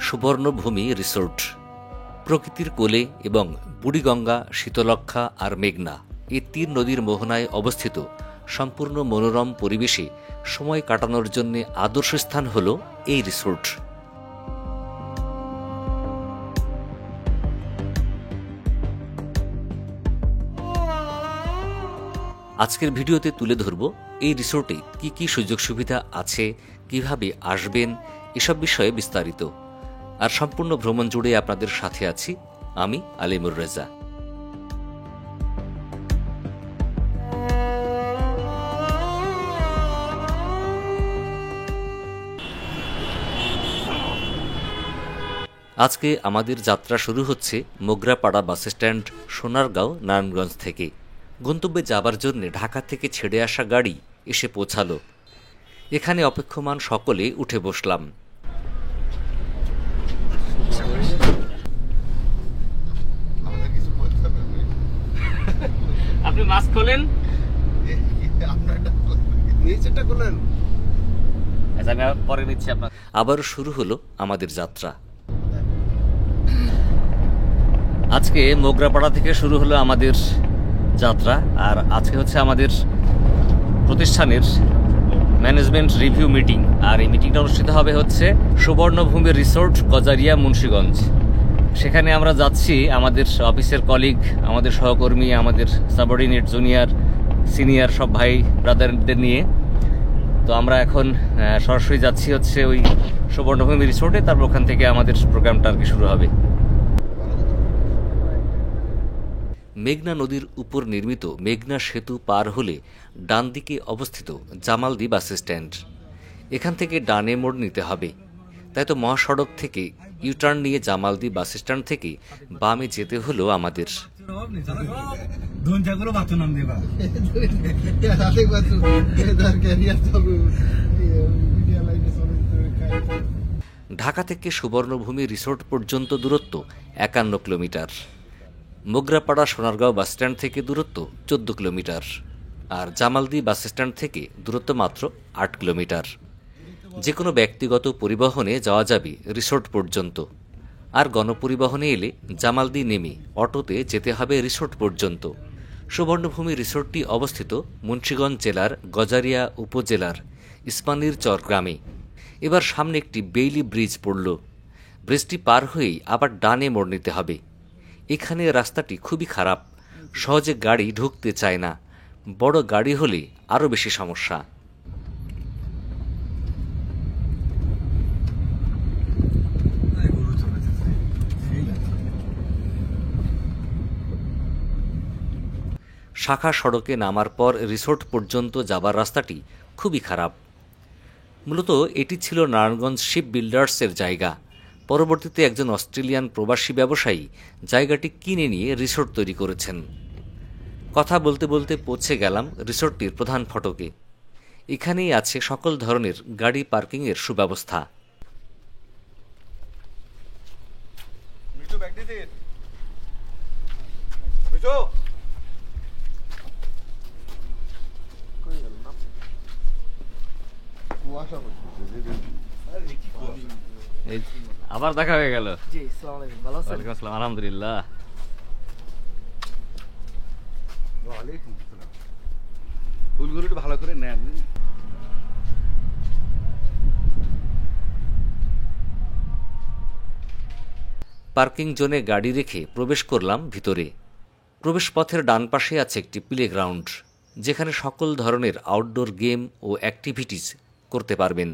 সুবর্ণভূমি resort. প্রকৃতির কোলে এবং বুড়িগঙ্গা, শীতলক্ষ্যা আর মেঘনা এই 3 নদীর মোহনায় অবস্থিত সম্পূর্ণ মনোরম পরিবেশে সময় কাটানোর জন্য আদর্শ স্থান হল এই রিসোর্ট। আজকের ভিডিওতে তুলে ধরব এই রিসোর্টে কি কি সুযোগ সুবিধা আছে, কিভাবে আসবেন, এসব বিষয়ে বিস্তারিত। আর সম্পূর্ণ ভ্রমণ জুড়ে আপনাদের সাথে আছি আমি আলিমুর রেজা। আজকে আমাদের যাত্রা শুরু হচ্ছে মোগরাপাড়া বাস স্ট্যান্ড, সোনারগাঁও, নারায়ণগঞ্জ থেকে। গন্তব্যে যাবার জন্য ঢাকা থেকে ছেড়ে আসা গাড়ি এসে পৌঁছালো। এখানে অপেক্ষমান সকলে উঠে বসলাম। আপনি মাস্ক খোলেন, আমি পরে নিচ্ছি আপনার। আবার শুরু হলো আমাদের যাত্রা। আজকে মোগরাপাড়া থেকে শুরু হলো আমাদের যাত্রা। আর আজকে হচ্ছে আমাদের প্রতিষ্ঠানের ম্যানেজমেন্ট রিভিউ মিটিং। আর এই মিটিংটা অনুষ্ঠিত হবে হচ্ছে সুবর্ণভূমি রিসোর্ট, গজারিয়া, মুন্সিগঞ্জ। সেখানে আমরা যাচ্ছি আমাদের অফিসের কলিগ, আমাদের সহকর্মী, আমাদের সাবঅর্ডিনেট, জুনিয়র, সিনিয়র সব ভাই ব্রাদারদের নিয়ে। তো আমরা এখন সরাসরি যাচ্ছি হচ্ছে ওই সুবর্ণভূমি রিসোর্টে। তারপর ওখান থেকে আমাদের প্রোগ্রামটা আর কি শুরু হবে। মেঘনা নদীর উপর নির্মিত মেঘনা সেতু পার হলে ডান দিকে অবস্থিত জামালদি বাস স্ট্যান্ড। এখান থেকে ডানে মোড় নিতে হবে। তাই তো মহাসড়ক থেকে ইউটার্ন নিয়ে জামালদি বাস স্ট্যান্ড থেকে বামে যেতে হলো আমাদের। ঢাকা থেকে সুবর্ণভূমি রিসোর্ট পর্যন্ত দূরত্ব 51 kilometre. Mograpara Sonargaon bus stand থেকে দূরত্ব 14 কিলোমিটার। আর জামালদি বাস স্ট্যান্ড থেকে দূরত্ব মাত্র 8 কিলোমিটার। যে কোনো ব্যক্তিগত পরিবহনে যাওয়া যাবে রিসোর্ট পর্যন্ত। আর গণপরিবহনে এলে জামালদি নেমে অটোতে যেতে হবে রিসোর্ট পর্যন্ত। সুবর্ণভূমি রিসোর্টটি অবস্থিত মুন্সিগঞ্জ জেলার গজারিয়া উপজেলার ইসমানির চর গ্রামে। এবার সামনে একটি বেইলি ব্রিজ পড়ল। ব্রিজটি পার হয়েই আবার ডানে মোড় নিতে হবে। এখানে রাস্তাটি খুবই খারাপ, সহজে গাড়ি ঢুকতে চায় না। বড় গাড়ি হলে আরও বেশি সমস্যা। শাখা সড়কে নামার পর রিসোর্ট পর্যন্ত যাবার রাস্তাটি খুবই খারাপ। মূলত এটি ছিল নারায়ণগঞ্জ শিপ বিল্ডার্সের জায়গা। পরবর্তীতে একজন অস্ট্রেলিয়ান প্রবাসী ব্যবসায়ী জায়গাটি কিনে নিয়ে রিসোর্ট তৈরি করেছেন। কথা বলতে বলতে পৌঁছে গেলাম রিসোর্টটির প্রধান ফটকে। এখানেই আছে সকল ধরনের গাড়ি পার্কিংয়ের সুব্যবস্থা। আবার দেখা হয়ে গেল। জি, আসসালামু আলাইকুম। ভালো আছেন? ওয়ালাইকুম আসসালাম, আলহামদুলিল্লাহ। ওয়ালাইকুম আসসালাম। ফুলগুলো একটু ভালো করে নেন। পার্কিং জোনে গাড়ি রেখে প্রবেশ করলাম ভিতরে। প্রবেশ পথের ডান পাশে আছে একটি প্লেগ্রাউন্ড, যেখানে সকল ধরনের আউটডোর গেম ও অ্যাক্টিভিটিস করতে পারবেন।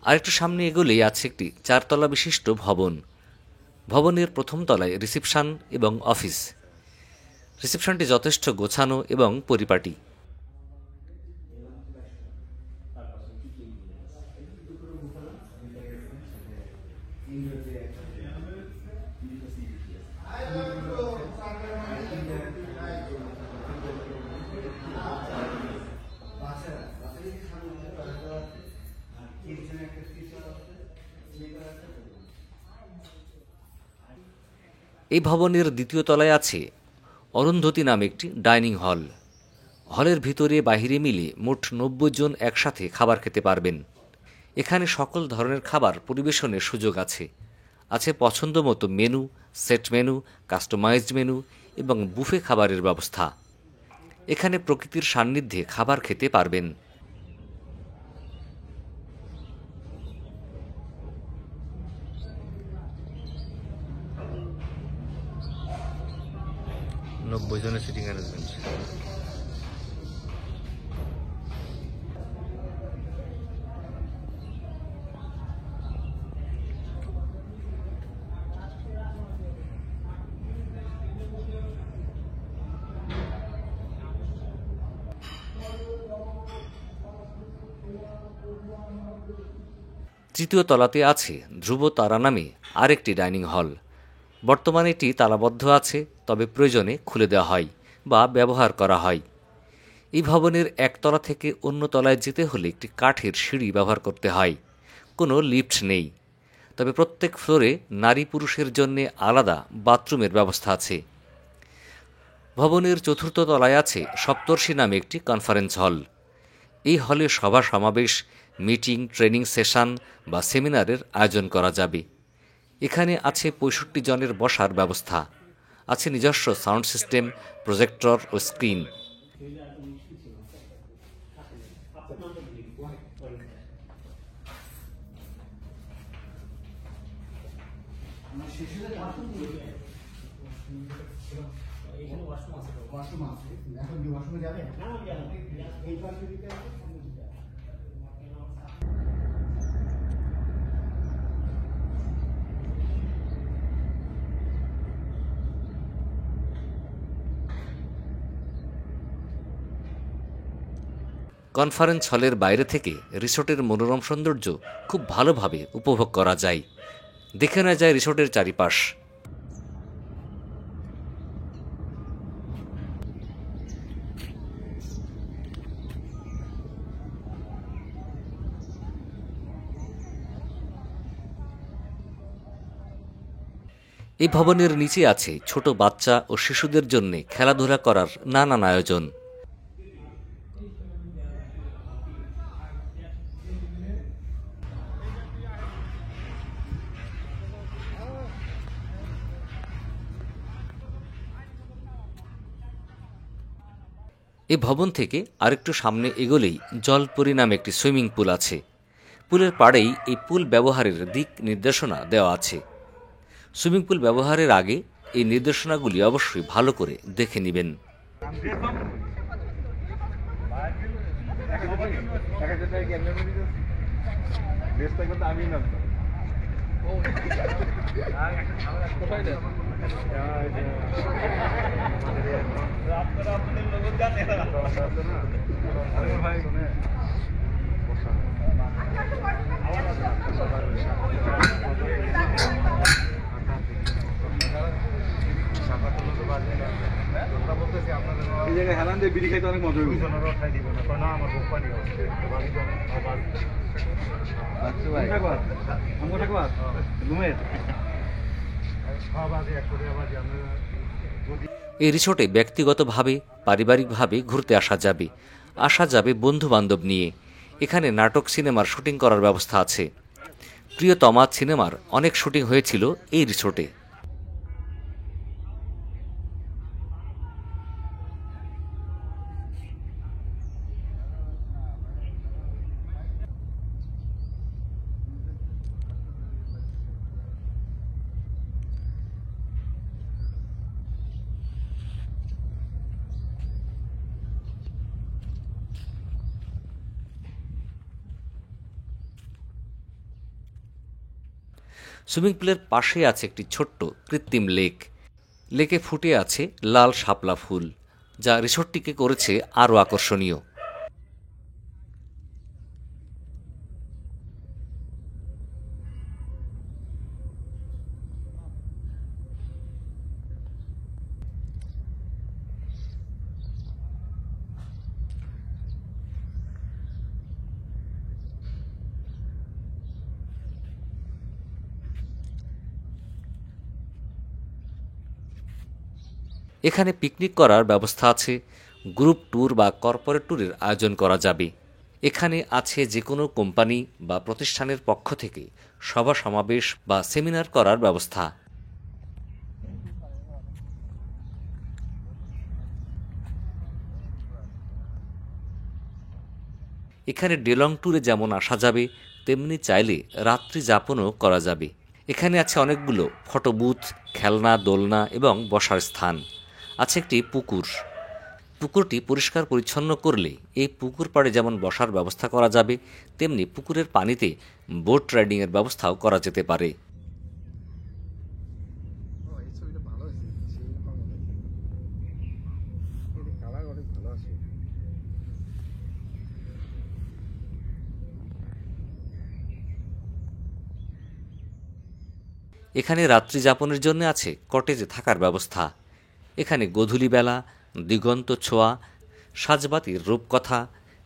আরেকটু সামনে এগোলেই আছে একটি 4 তলা বিশিষ্ট ভবন। ভবনের প্রথম তলায় রিসেপশন এবং অফিস। রিসেপশনটি যথেষ্ট গোছানো এবং পরিপাটি। এই ভবনের দ্বিতীয় তলায় আছে অরুন্ধতী নামে একটি ডাইনিং হল। হলের ভিতরে বাহিরে মিলে মোট ৯০ জন একসাথে খাবার খেতে পারবেন। এখানে সকল ধরনের খাবার পরিবেশনের সুযোগ আছে। আছে পছন্দ মতো menu, set menu, customised menu এবং বুফে খাবারের ব্যবস্থা। এখানে প্রকৃতির সান্নিধ্যে খাবার খেতে পারবেন। নব্বই জনের সিটিং অ্যারেঞ্জমেন্ট। তৃতীয় তলাতে আছে ধ্রুব তারা নামে আরেকটি ডাইনিং হল। বর্তমানে এটি তালাবদ্ধ আছে, তবে প্রয়োজনে খুলে দেওয়া হয় বা ব্যবহার করা হয়। এই ভবনের একতলা থেকে অন্য তলায় যেতে হলে একটি কাঠের সিঁড়ি ব্যবহার করতে হয়। কোনো লিফট নেই, তবে প্রত্যেক ফ্লোরে নারী পুরুষের জন্য আলাদা বাথরুমের ব্যবস্থা আছে। ভবনের চতুর্থ তলায় আছে সপ্তর্ষি নামে একটি কনফারেন্স হল। এই হলে সভা সমাবেশ, মিটিং, ট্রেনিং সেশন বা সেমিনারের আয়োজন করা যাবে। এখানে আছে ৬৫ জনের বসার ব্যবস্থা। আছে নিজস্ব সাউন্ড সিস্টেম, প্রজেক্টর ও স্ক্রিন। কনফারেন্স হলের বাইরে থেকে রিসোর্টের মনোরম সৌন্দর্য খুব ভালোভাবে উপভোগ করা যায়। দেখে নেওয়া যায় রিসোর্টের চারিপাশ। এই ভবনের নিচে আছে ছোট বাচ্চা ও শিশুদের জন্য খেলাধুলা করার নানান আয়োজন। এই ভবন থেকে আরেকটু সামনে এগোলেই জলপরি নামে একটি সুইমিং পুল আছে। পুলের পাড়েই এই পুল ব্যবহারের দিক নির্দেশনা দেওয়া আছে। সুইমিং পুল ব্যবহারের আগে এই নির্দেশনাগুলি অবশ্যই ভালো করে দেখে নেবেন। এই জায়গায় হেলান দিয়ে বিড়ি খাইতে অনেক মজা হইব। এই রিসোর্টে ব্যক্তিগতভাবে, পারিবারিকভাবে ঘুরতে আসা যাবে বন্ধু বান্ধব নিয়ে। এখানে নাটক, সিনেমার শুটিং করার ব্যবস্থা আছে। প্রিয়তমা সিনেমার অনেক শুটিং হয়েছিল এই রিসোর্টে। সুইমিং পুলের পাশে আছে একটি ছোট্ট কৃত্রিম লেক। লেকে ফুটে আছে লাল শাপলা ফুল, যা রিসোর্টটিকে করেছে আরও আকর্ষণীয়। এখানে পিকনিক করার ব্যবস্থা আছে, গ্রুপ ট্যুর বা কর্পোরেট ট্যুরের আয়োজন করা যাবে। এখানে আছে যে কোনো কোম্পানি বা প্রতিষ্ঠানের পক্ষ থেকে সভা সমাবেশ বা সেমিনার করার ব্যবস্থা। এখানে ডেলং ট্যুরে যেমন আসা যাবে, তেমনি চাইলে রাত্রি যাপনও করা যাবে। এখানে আছে অনেকগুলো ফটো বুথ, খেলনা, দোলনা এবং বসার স্থান। আছে একটি পুকুর। পুকুরটি পরিষ্কার পরিচ্ছন্ন করলে এই পুকুর পাড়ে যেমন বসার ব্যবস্থা করা যাবে, তেমনি পুকুরের পানিতে বোট রাইডিংয়ের ব্যবস্থাও করা যেতে পারে। এখানে রাত্রি যাপনের জন্য আছে কটেজে থাকার ব্যবস্থা। এখানে গোধূলি বেলা, দিগন্ত ছোঁয়া, সাজবাতির রূপকথা,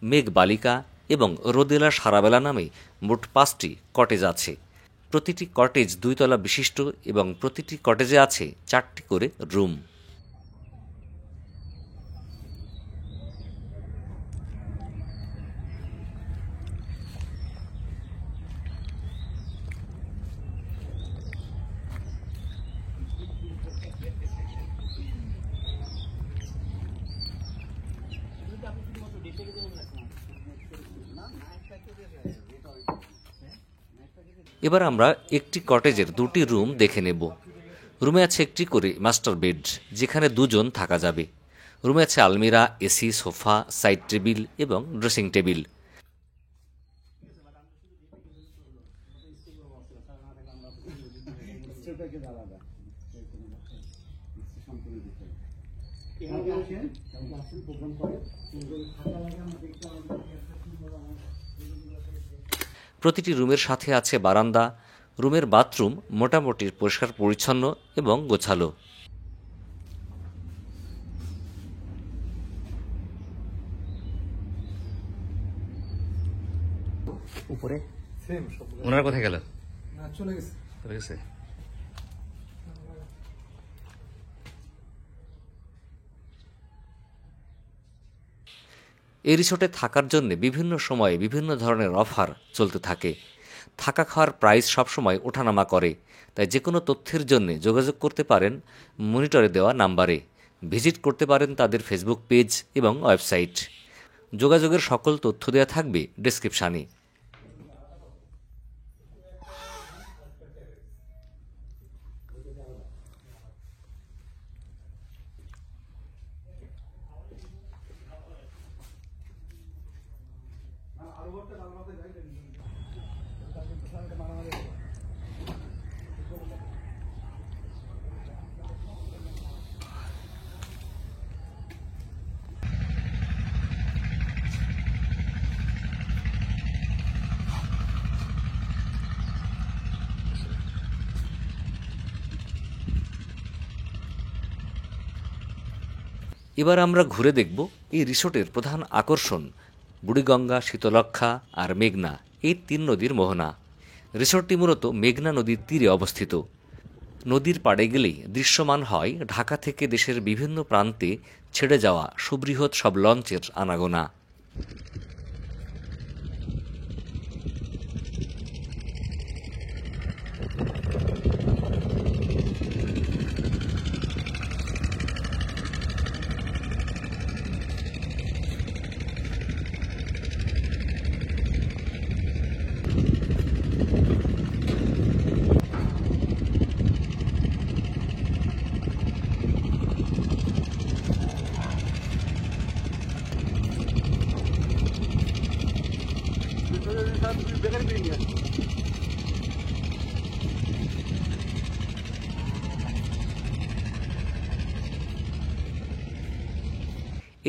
মেঘবালিকা এবং রোদেলা সারাবেলা নামে মোট 5টি কটেজ আছে। প্রতিটি কটেজ 2 তলা বিশিষ্ট এবং প্রতিটি কটেজে আছে 4টি করে রুম। এবার আমরা একটি কটেজের 2টি রুম দেখে নেব। রুমে আছে একটি করে মাস্টার বেড, যেখানে 2 জন থাকা যাবে। রুমে আছে আলমিরা, এসি, সোফা, সাইড টেবিল এবং ড্রেসিং টেবিল। প্রতিটি রুমের সাথে আছে বারান্দা। রুমের বাথরুম মোটামুটি পরিষ্কার পরিচ্ছন্ন এবং গোছালো। উপরে ওনারা কোথায় গেল? চলে গেছে। এই রিসোর্টে থাকার জন্য বিভিন্ন সময়ে বিভিন্ন ধরনের অফার চলতে থাকে। থাকা খাওয়ার প্রাইস সবসময় ওঠানামা করে, তাই যে কোনো তথ্যের জন্য যোগাযোগ করতে পারেন মনিটরে দেওয়া নাম্বারে। ভিজিট করতে পারেন তাদের ফেসবুক পেজ এবং ওয়েবসাইট। যোগাযোগের সকল তথ্য দেওয়া থাকবে ডেসক্রিপশানে। এবার আমরা ঘুরে দেখব এই রিসোর্টের প্রধান আকর্ষণ বুড়িগঙ্গা, শীতলক্ষা আর মেঘনা, এই 3 নদীর মোহনা। রিসোর্টটি মূলত মেঘনা নদীর তীরে অবস্থিত। নদীর পাড়ে গেলেই দৃশ্যমান হয় ঢাকা থেকে দেশের বিভিন্ন প্রান্তে ছেড়ে যাওয়া সুবৃহৎ সব লঞ্চের আনাগোনা।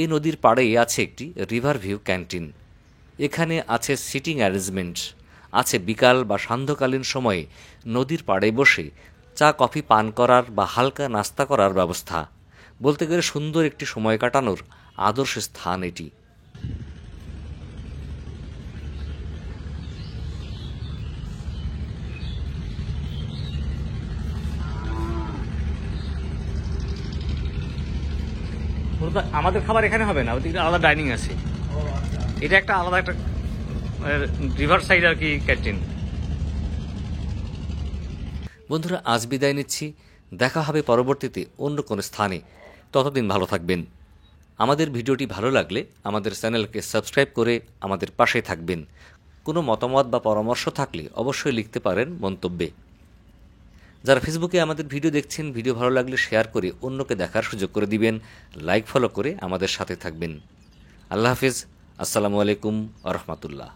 এই নদীর পাড়েই আছে একটি রিভার ভিউ ক্যান্টিন। এখানে আছে সিটিং অ্যারেঞ্জমেন্ট, আছে বিকাল বা সান্ধ্যকালীন সময়ে নদীর পাড়ে বসে চা কফি পান করার বা হালকা নাস্তা করার ব্যবস্থা। বলতে গেলে সুন্দর একটি সময় কাটানোর আদর্শ স্থান এটি। আমাদের খাবার এখানে হবে না, ওদিকে আলাদা ডাইনিং আছে। এটা একটা আলাদা একটা রিভার সাইড আর কি ক্যান্টিন। বন্ধুরা, আজ বিদায় নিচ্ছি। দেখা হবে পরবর্তীতে অন্য কোনো স্থানে। ততদিন ভালো থাকবেন। আমাদের ভিডিওটি ভালো লাগলে আমাদের চ্যানেলকে সাবস্ক্রাইব করে আমাদের পাশে থাকবেন। কোনো মতামত বা পরামর্শ থাকলে অবশ্যই লিখতে পারেন মন্তব্যে। যারা ফেসবুকে আমাদের ভিডিও দেখছেন, ভিডিও ভালো লাগলে শেয়ার করে অন্যকে দেখার সুযোগ করে দিবেন। লাইক ফলো করে আমাদের সাথে থাকবেন। আল্লাহ হাফিজ। আসসালামু আলাইকুম আ রহমতুল্লাহ।